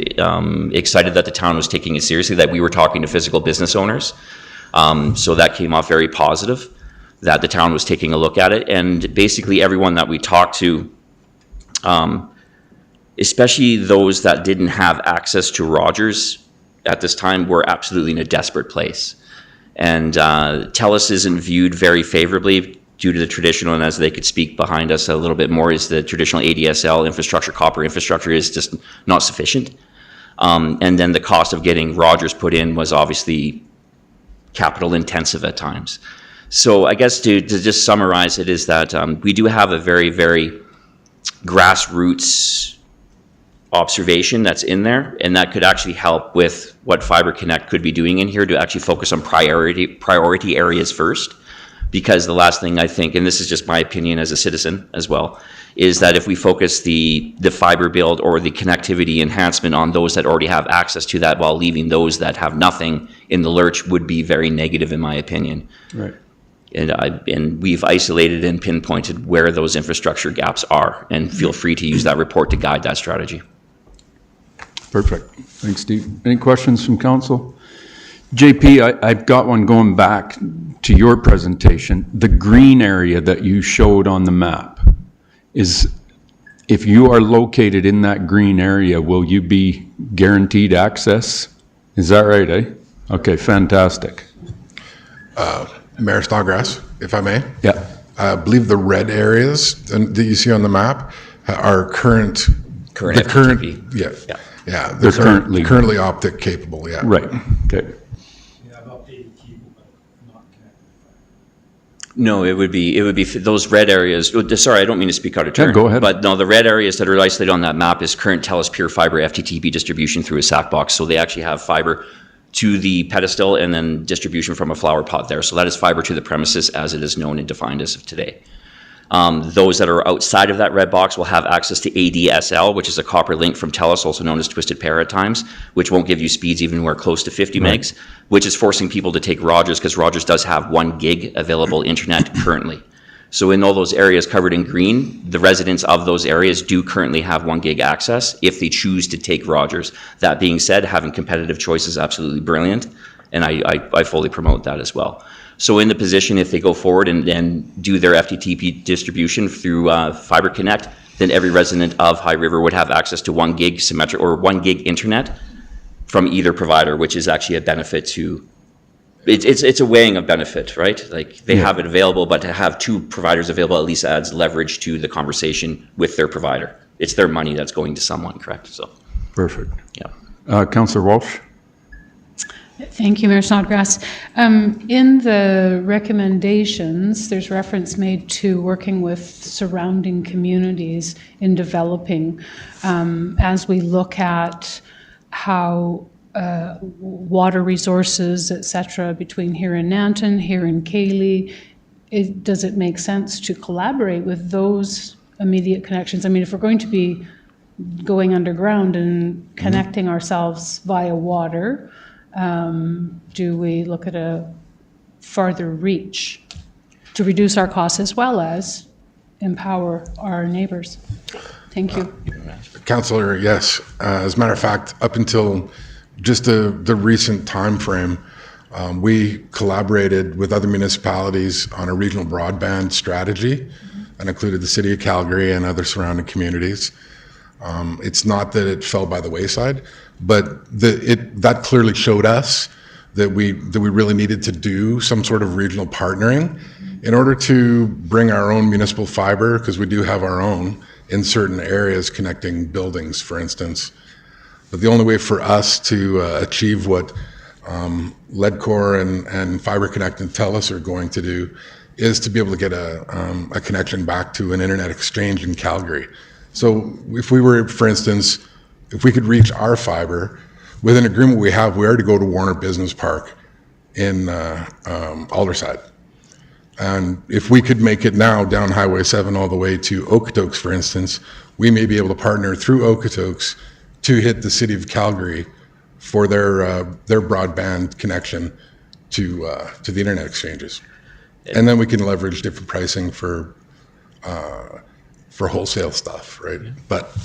excited that the town was taking it seriously, that we were talking to physical business owners. So that came off very positive, that the town was taking a look at it. And basically everyone that we talked to, especially those that didn't have access to Rogers at this time, were absolutely in a desperate place. And TELUS isn't viewed very favorably due to the traditional, and as they could speak behind us a little bit more, is the traditional ADSL infrastructure, copper infrastructure is just not sufficient. And then the cost of getting Rogers put in was obviously capital intensive at times. So I guess to just summarize it is that we do have a very, very grassroots observation that's in there, and that could actually help with what Fiber Connect could be doing in here to actually focus on priority areas first. Because the last thing I think, and this is just my opinion as a citizen as well, is that if we focus the fiber build or the connectivity enhancement on those that already have access to that while leaving those that have nothing in the lurch would be very negative in my opinion. Right. And we've isolated and pinpointed where those infrastructure gaps are, and feel free to use that report to guide that strategy. Perfect. Thanks, Steve. Any questions from council? JP, I've got one going back to your presentation. The green area that you showed on the map is, if you are located in that green area, will you be guaranteed access? Is that right, eh? Okay, fantastic. Mayor Snodgrass, if I may. Yeah. I believe the red areas that you see on the map are current FTTP. Yeah. They're currently optic capable, yeah. Right, okay. No, it would be those red areas. Sorry, I don't mean to speak out of turn. Yeah, go ahead. But no, the red areas that are isolated on that map is current TELUS Pure Fiber FTTP distribution through a sack box. So they actually have fiber to the pedestal and then distribution from a flower pot there. So that is fiber to the premises as it is known and defined as of today. Those that are outside of that red box will have access to ADSL, which is a copper link from TELUS, also known as Twisted Pair at times, which won't give you speeds even where close to 50 megs, which is forcing people to take Rogers, because Rogers does have 1 gig available internet currently. So in all those areas covered in green, the residents of those areas do currently have 1 gig access if they choose to take Rogers. That being said, having competitive choice is absolutely brilliant, and I fully promote that as well. So in the position, if they go forward and do their FTTP distribution through Fiber Connect, then every resident of High River would have access to 1 gig symmetric or 1 gig internet from either provider, which is actually a benefit to. It's a weighing of benefit, right? Like they have it available, but to have 2 providers available at least adds leverage to the conversation with their provider. It's their money that's going to someone, correct? So. Perfect. Yeah. Councillor Walsh? Thank you, Mayor Snodgrass. In the recommendations, there's reference made to working with surrounding communities in developing as we look at how water resources, et cetera, between here in Nanton, here in Cayley, does it make sense to collaborate with those immediate connections? I mean, if we're going to be going underground and connecting ourselves via water, do we look at a farther reach to reduce our costs as well as empower our neighbors? Thank you. Councillor, yes. As a matter of fact, up until just the recent time frame, we collaborated with other municipalities on a regional broadband strategy and included the city of Calgary and other surrounding communities. It's not that it fell by the wayside, but that clearly showed us that we really needed to do some sort of regional partnering in order to bring our own municipal fiber, because we do have our own in certain areas connecting buildings, for instance. But the only way for us to achieve what Ledcor and Fiber Connect and TELUS are going to do is to be able to get a connection back to an internet exchange in Calgary. So if we were, for instance, if we could reach our fiber with an agreement we are to go to Warner Business Park in Aldersyde. And if we could make it now down Highway 7 all the way to Okotoks, for instance, we may be able to partner through Okotoks to hit the city of Calgary for their broadband connection to the internet exchanges. And then we can leverage different pricing for wholesale stuff, right? But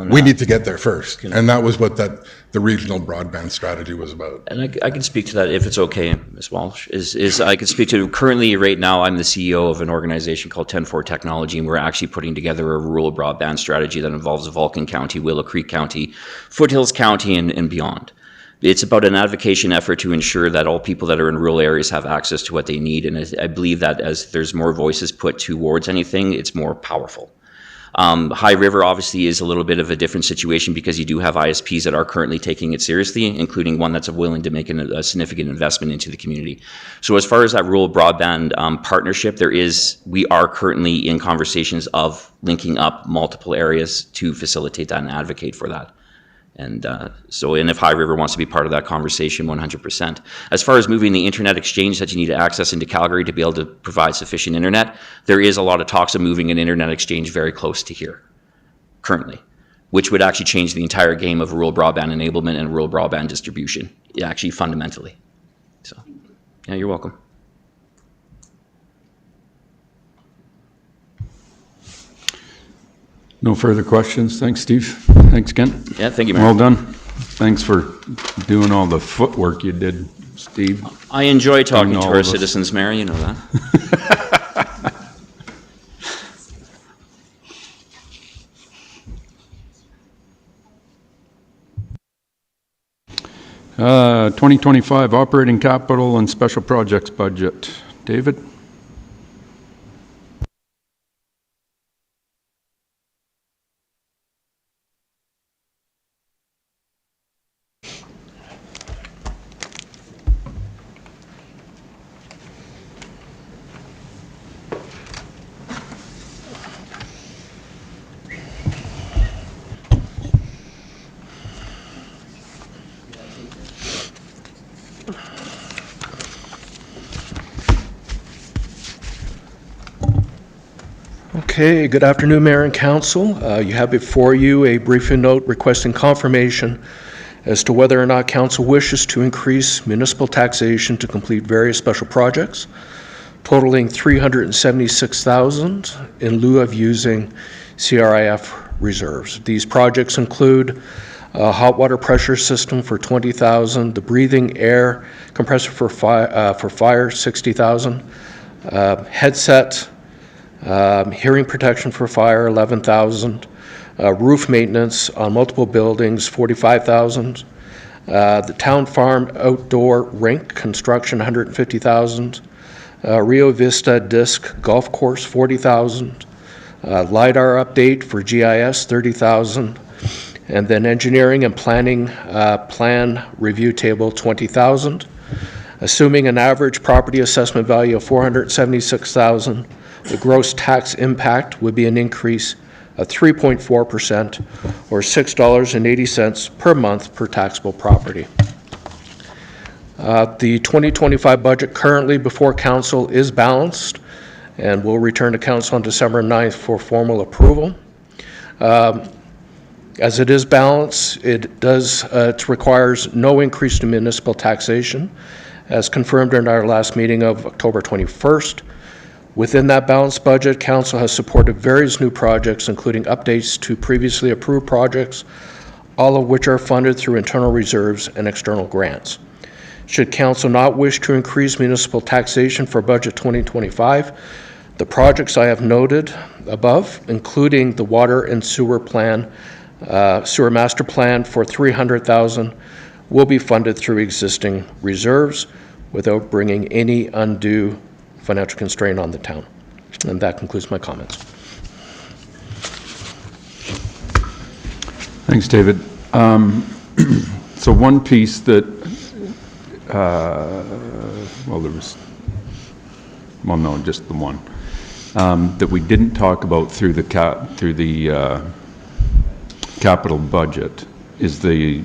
we need to get there first. And that was what the regional broadband strategy was about. And I can speak to that if it's okay, Ms. Walsh, is I can speak to, currently right now I'm the CEO of an organization called 10-4 Technology, and we're actually putting together a rural broadband strategy that involves Vulcan County, Willow Creek County, Foothills County, and beyond. It's about an advocacy effort to ensure that all people that are in rural areas have access to what they need, and I believe that as there's more voices put towards anything, it's more powerful. High River obviously is a little bit of a different situation because you do have ISPs that are currently taking it seriously, including one that's willing to make a significant investment into the community. So as far as that rural broadband partnership, we are currently in conversations of linking up multiple areas to facilitate that and advocate for that. And if High River wants to be part of that conversation, 100%. As far as moving the internet exchange that you need to access into Calgary to be able to provide sufficient internet, there is a lot of talks of moving an internet exchange very close to here currently, which would actually change the entire game of rural broadband enablement and rural broadband distribution, actually fundamentally. So, yeah, you're welcome. No further questions. Thanks, Steve. Thanks, Kent. Yeah, thank you, Mayor. Well done. Thanks for doing all the footwork you did, Steve. I enjoy talking to all our of us. citizens, Mayor, you know that. 2025 operating capital and special projects budget. David? Okay, good afternoon, Mayor and Council. You have before you a briefing note requesting confirmation as to whether or not Council wishes to increase municipal taxation to complete various special projects totaling $376,000 in lieu of using CRIF reserves. These projects include a hot water pressure system for $20,000, the breathing air compressor for fire $60,000, headset, hearing protection for fire, $11,000. Roof maintenance on multiple buildings, $45,000. The town farm outdoor rink construction, $150,000. Rio Vista disc golf course, $40,000. LiDAR update for GIS, $30,000. And then engineering and planning plan review table, $20,000. Assuming an average property assessment value of $476,000, the gross tax impact would be an increase of 3.4% or $6.80 per month per taxable property. The 2025 budget currently before Council is balanced and will return to Council on December 9th for formal approval. As it is balanced, it requires no increase to municipal taxation, as confirmed in our last meeting of October 21st. Within that balanced budget, Council has supported various new projects, including updates to previously approved projects, all of which are funded through internal reserves and external grants. Should Council not wish to increase municipal taxation for budget 2025, the projects I have noted above, including the water and sewer plan, sewer master plan for $300,000, will be funded through existing reserves without bringing any undue financial constraint on the town. And that concludes my comments. Thanks, David. So one piece that, just the one that we didn't talk about through the capital budget is the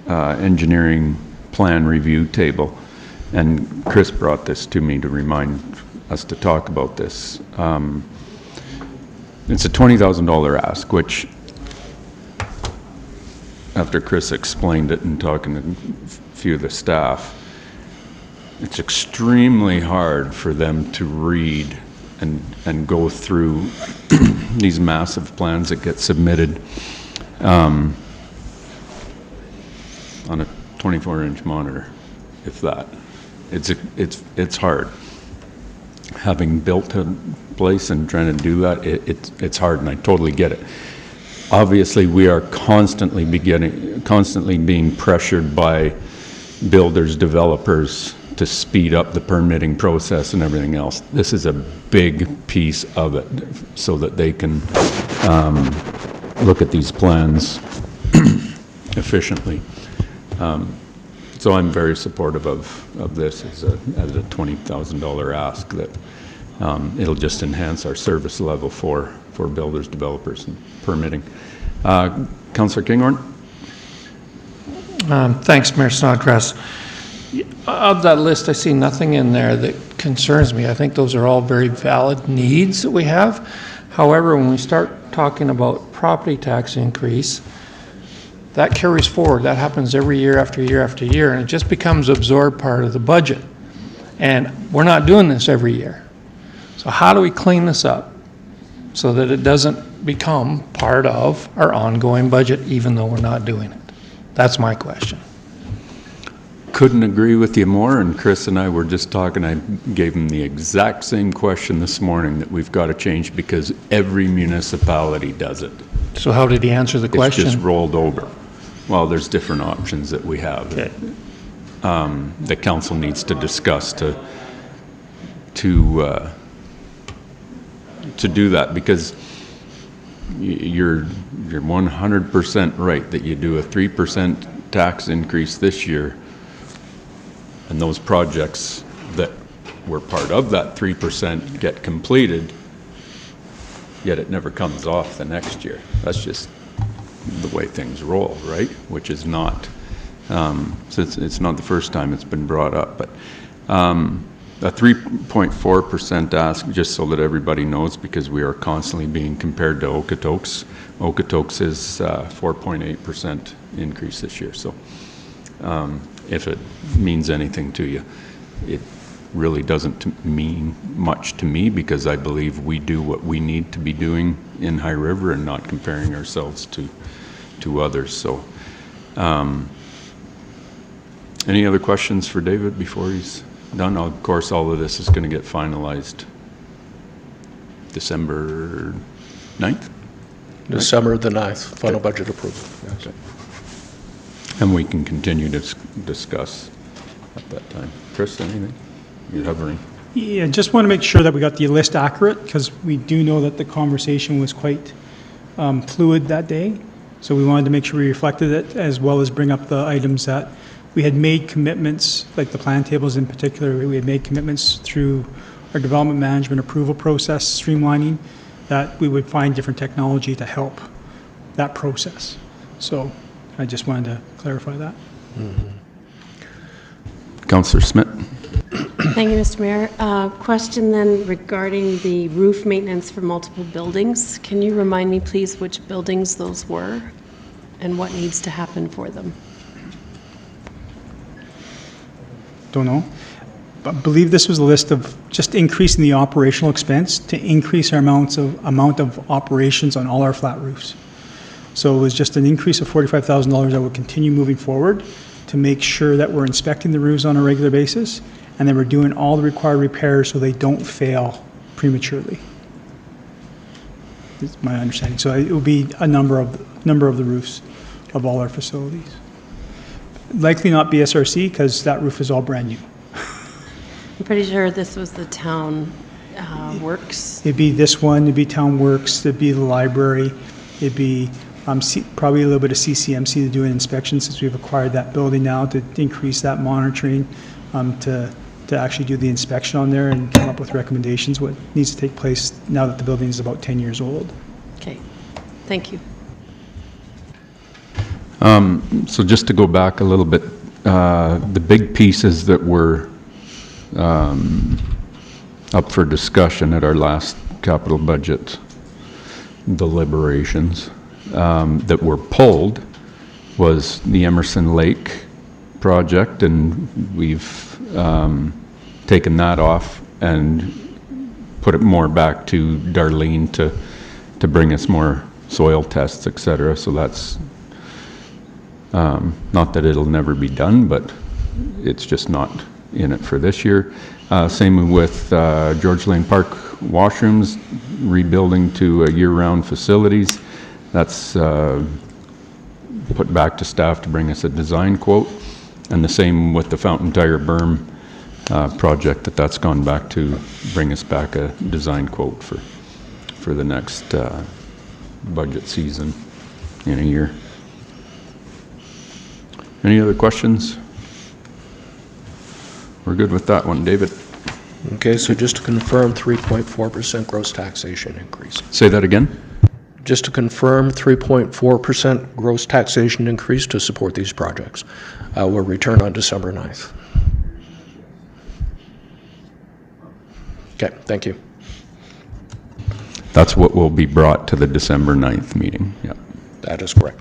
engineering plan review table. And Chris brought this to me to remind us to talk about this. It's a $20,000 ask, which, after Chris explained it and talking to a few of the staff, it's extremely hard for them to read and go through these massive plans that get submitted on a 24-inch monitor, if that. It's hard. Having built a place and trying to do that, it's hard, and I totally get it. Obviously, we are constantly being pressured by builders, developers to speed up the permitting process and everything else. This is a big piece of it, so that they can look at these plans efficiently. So I'm very supportive of this as a $20,000 ask, that it'll just enhance our service level for builders, developers, and permitting. Councillor Kinghorn? Thanks, Mayor Snodgrass. Of that list, I see nothing in there that concerns me. I think those are all very valid needs that we have. However, when we start talking about property tax increase, that carries forward. That happens every year after year after year, and it just becomes absorbed part of the budget. And we're not doing this every year. So how do we clean this up so that it doesn't become part of our ongoing budget, even though we're not doing it? That's my question. Couldn't agree with you more, and Chris and I were just talking. I gave him the exact same question this morning, that we've got to change because every municipality does it. So how did he answer the question? It's just rolled over. Well, there's different options that we have. Okay. The council needs to discuss to do that, because you're 100% right that you do a 3% tax increase this year, and those projects that were part of that 3% get completed, yet it never comes off the next year. That's just the way things roll, right? Which is not, so it's not the first time it's been brought up, but a 3.4% ask, just so that everybody knows, because we are constantly being compared to Okotoks. Okotoks is 4.8% increase this year. So if it means anything to you, it really doesn't mean much to me, because I believe we do what we need to be doing in High River and not comparing ourselves to others. So any other questions for David before he's done? Of course, all of this is going to get finalized December 9th? December the 9th, final budget approval. Yes. Okay. And we can continue to discuss at that time. Chris, anything? You're hovering. Yeah, just want to make sure that we got the list accurate, because we do know that the conversation was quite fluid that day. So we wanted to make sure we reflected it, as well as bring up the items that we had made commitments, like the plan tables in particular. We had made commitments through our development management approval process streamlining, that we would find different technology to help that process. So I just wanted to clarify that. Councillor Smith. Thank you, Mr. Mayor. Question then regarding the roof maintenance for multiple buildings. Can you remind me, please, which buildings those were and what needs to happen for them? Don't know. I believe this was a list of just increasing the operational expense to increase our amount of operations on all our flat roofs. So it was just an increase of $45,000 that would continue moving forward to make sure that we're inspecting the roofs on a regular basis, and then we're doing all the required repairs so they don't fail prematurely. Is my understanding. So it will be a number of the roofs of all our facilities. Likely not BSRC, because that roof is all brand new. I'm pretty sure this was the town works. It'd be this one, it'd be Town Works, it'd be the library, it'd be probably a little bit of CCMC to do an inspection, since we've acquired that building now, to increase that monitoring, to actually do the inspection on there and come up with recommendations, what needs to take place now that the building is about 10 years old. Okay, thank you. So just to go back a little bit, the big pieces that were up for discussion at our last capital budget deliberations that were pulled was the Emerson Lake project, and we've taken that off and put it more back to Darlene to bring us more soil tests, et cetera. So that's, not that it'll never be done, but it's just not in it for this year. Same with George Lane Park washrooms, rebuilding to year-round facilities. That's put back to staff to bring us a design quote. And the same with the Fountain Tire Berm project, that's gone back to bring us back a design quote for the next budget season in a year. Any other questions? We're good with that one, David. Okay, so just to confirm, 3.4% gross taxation increase. Say that again? Just to confirm, 3.4% gross taxation increase to support these projects. Will return on December 9th. Okay, thank you. That's what will be brought to the December 9th meeting, yeah. That is correct.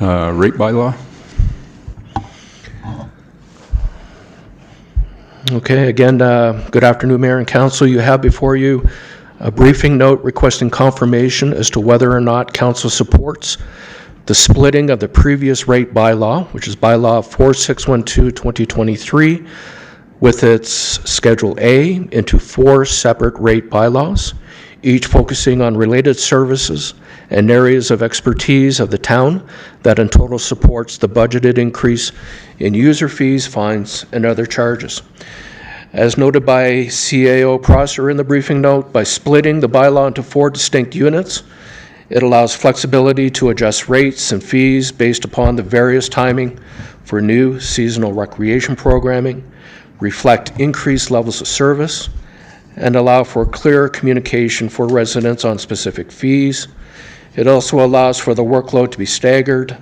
Rate bylaw? Okay, again, good afternoon, Mayor and Council. You have before you a briefing note requesting confirmation as to whether or not Council supports the splitting of the previous rate bylaw, which is bylaw 4612-2023, with its Schedule A into 4 separate rate bylaws, each focusing on related services and areas of expertise of the town that in total supports the budgeted increase in user fees, fines, and other charges. As noted by CAO Prosser in the briefing note, by splitting the bylaw into 4 distinct units, it allows flexibility to adjust rates and fees based upon the various timing for new seasonal recreation programming, reflect increased levels of service, and allow for clear communication for residents on specific fees. It also allows for the workload to be staggered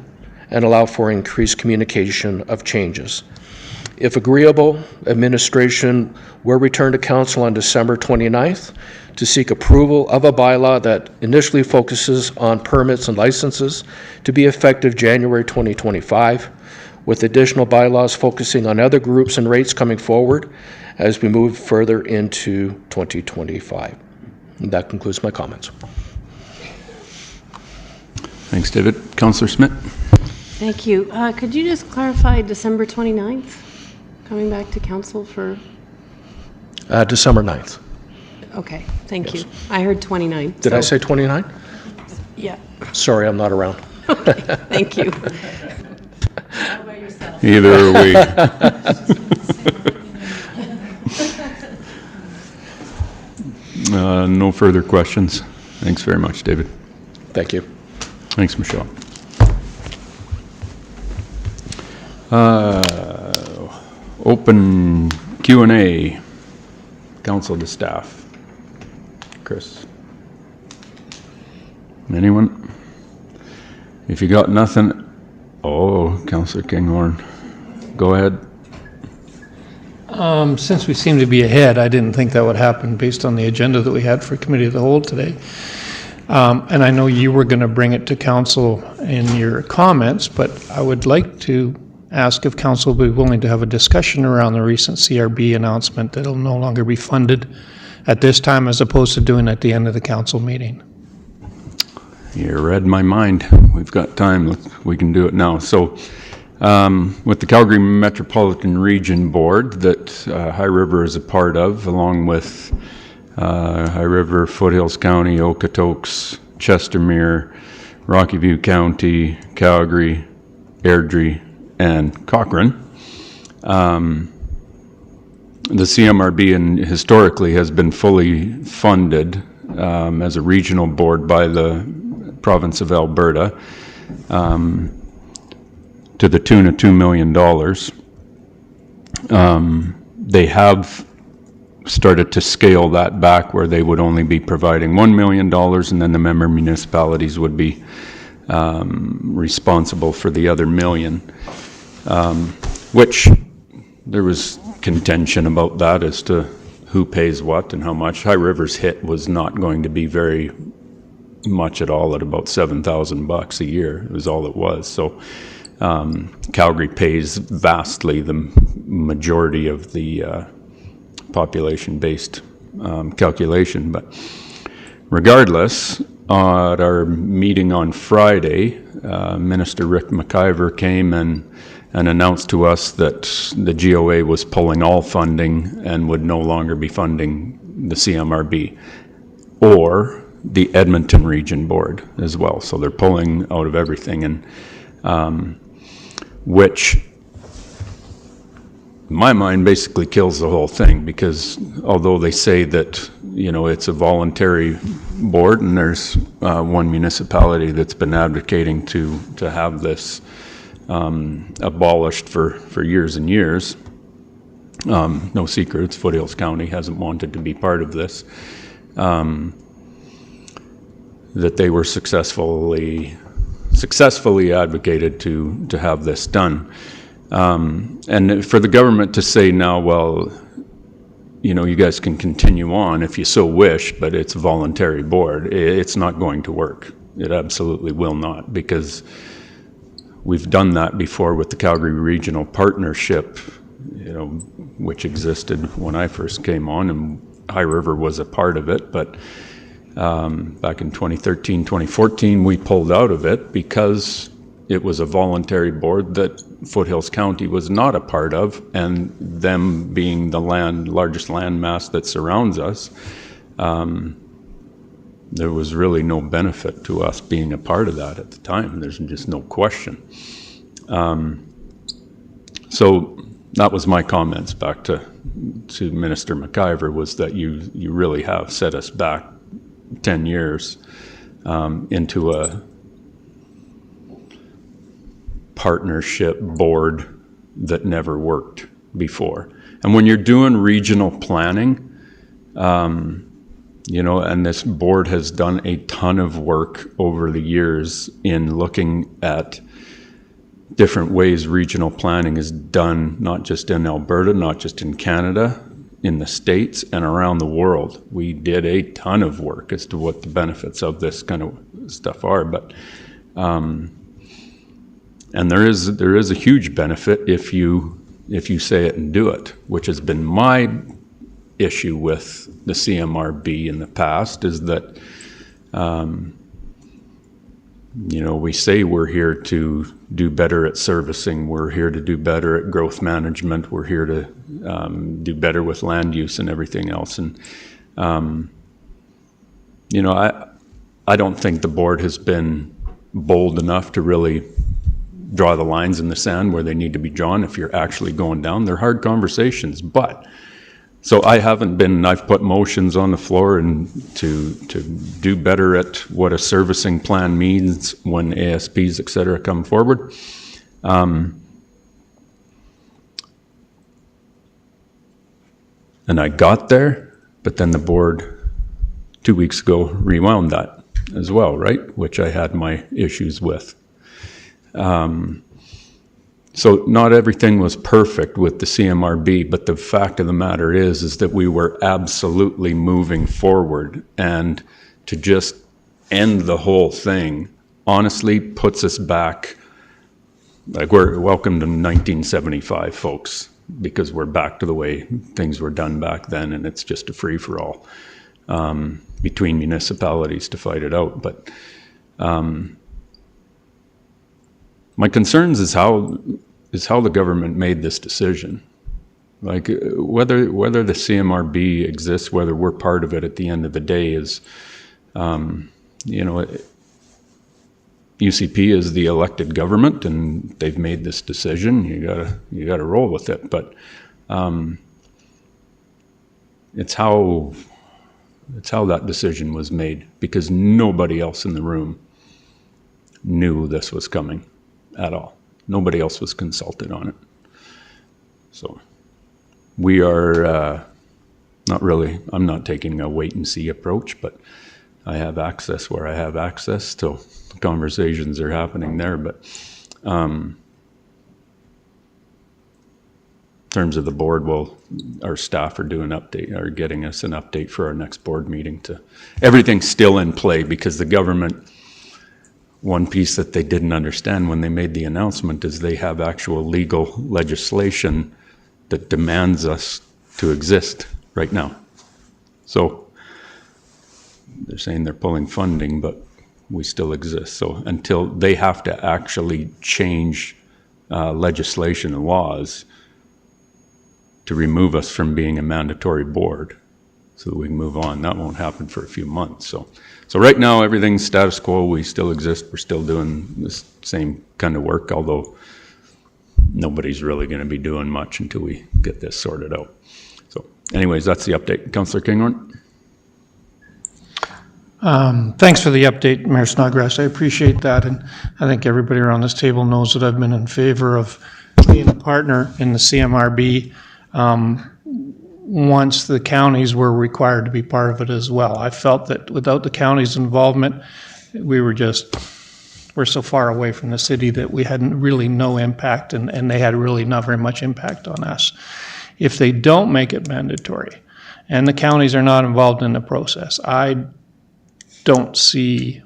and allow for increased communication of changes. If agreeable, administration will return to council on December 29th to seek approval of a bylaw that initially focuses on permits and licenses to be effective January 2025, with additional bylaws focusing on other groups and rates coming forward as we move further into 2025. And that concludes my comments. Thanks, David. Councillor Smith? Thank you. Could you just clarify December 29th, coming back to council for? December 9th. Okay, thank you. I heard 29. Did I say 29? Yeah. Sorry, I'm not around. Okay, thank you. Either are we. No further questions. Thanks very much, David. Thank you. Thanks, Michelle. Open Q&A, council to staff. Chris? Anyone? If you got nothing, Councillor Kinghorn, go ahead. Since we seem to be ahead, I didn't think that would happen based on the agenda that we had for Committee of the Whole today. And I know you were going to bring it to council in your comments, but I would like to ask if council will be willing to have a discussion around the recent CRB announcement that it'll no longer be funded at this time as opposed to doing it at the end of the council meeting. You read my mind. We've got time. We can do it now. So with the Calgary Metropolitan Region Board that High River is a part of, along with High River, Foothills County, Okotoks, Chestermere, Rocky View County, Calgary, Airdrie, and Cochrane. The CMRB historically has been fully funded as a regional board by the province of Alberta to the tune of $2 million. They have started to scale that back where they would only be providing $1 million, and then the member municipalities would be responsible for the other $1 million, which there was contention about that as to who pays what and how much. High River's hit was not going to be very much at all, at about $7,000 a year. It was all it was. So Calgary pays vastly the majority of the population-based calculation. But regardless, at our meeting on Friday, Minister Rick McIver came and announced to us that the GOA was pulling all funding and would no longer be funding the CMRB or the Edmonton Region Board as well. So they're pulling out of everything, and which, in my mind, basically kills the whole thing, because although they say that, you know, it's a voluntary board, and there's one municipality that's been advocating to have this abolished for years and years. No secrets, Foothills County hasn't wanted to be part of this. That they were successfully advocated to have this done. And for the government to say now, well, you know, you guys can continue on if you so wish, but it's a voluntary board, it's not going to work. It absolutely will not, because we've done that before with the Calgary Regional Partnership, you know, which existed when I first came on, and High River was a part of it, but back in 2013, 2014, we pulled out of it because it was a voluntary board that Foothills County was not a part of, and them being the largest land mass that surrounds us, there was really no benefit to us being a part of that at the time. There's just no question. So that was my comments back to Minister McIver, was that you really have set us back 10 years into a partnership board that never worked before. And when you're doing regional planning, you know, and this board has done a ton of work over the years in looking at different ways regional planning is done, not just in Alberta, not just in Canada, in the States and around the world. We did a ton of work as to what the benefits of this kind of stuff are, but and there is a huge benefit if you say it and do it, which has been my issue with the CMRB in the past, is that you know, we say we're here to do better at servicing, we're here to do better at growth management, we're here to do better with land use and everything else. And, you know, I don't think the board has been bold enough to really draw the lines in the sand where they need to be drawn if you're actually going down. They're hard conversations, but so I've put motions on the floor and to do better at what a servicing plan means when ASPs, et cetera, come forward. And I got there, but then the board 2 weeks ago rewound that as well, right? Which I had my issues with. So not everything was perfect with the CMRB, but the fact of the matter is that we were absolutely moving forward, and to just end the whole thing honestly puts us back, like we're welcome to 1975, folks, because we're back to the way things were done back then, and it's just a free-for-all between municipalities to fight it out. But my concerns is how the government made this decision. Like whether the CMRB exists, whether we're part of it at the end of the day is, you know, UCP is the elected government, and they've made this decision. You gotta roll with it. But it's how that decision was made, because nobody else in the room knew this was coming at all. Nobody else was consulted on it. So we are I'm not taking a wait and see approach, but I have access where I have access, so conversations are happening there. But terms of the board, our staff are getting us an update for our next board meeting everything's still in play because the government, one piece that they didn't understand when they made the announcement is they have actual legal legislation that demands us to exist right now. So they're saying they're pulling funding, but we still exist. So until they have to actually change legislation and laws to remove us from being a mandatory board so that we can move on, that won't happen for a few months. So right now, everything's status quo. We still exist. We're still doing the same kind of work, although nobody's really going to be doing much until we get this sorted out. So anyways, that's the update. Councillor Kinghorn? Thanks for the update, Mayor Snodgrass. I appreciate that, and I think everybody around this table knows that I've been in favor of being a partner in the CMRB once the counties were required to be part of it as well. I felt that without the county's involvement, we're so far away from the city that we had really no impact, and they had really not very much impact on us. If they don't make it mandatory, and the counties are not involved in the process, I don't see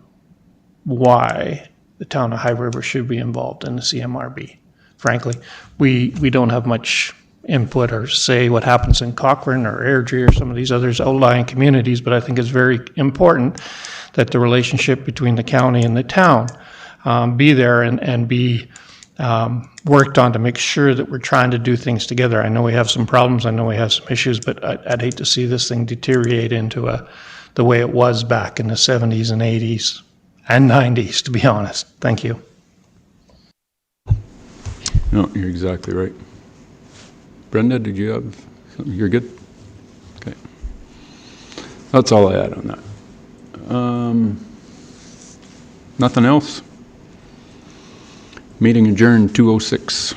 why the town of High River should be involved in the CMRB. Frankly, we don't have much input or say what happens in Cochrane or Airdrie or some of these others outlying communities, but I think it's very important that the relationship between the county and the town be there and be worked on to make sure that we're trying to do things together. I know we have some problems, I know we have some issues, but I'd hate to see this thing deteriorate into the way it was back in the 70s and 80s and 90s, to be honest. Thank you. No, you're exactly right. Brenda, did you have something? You're good? Okay. That's all I had on that. Nothing else? Meeting adjourned 2:06.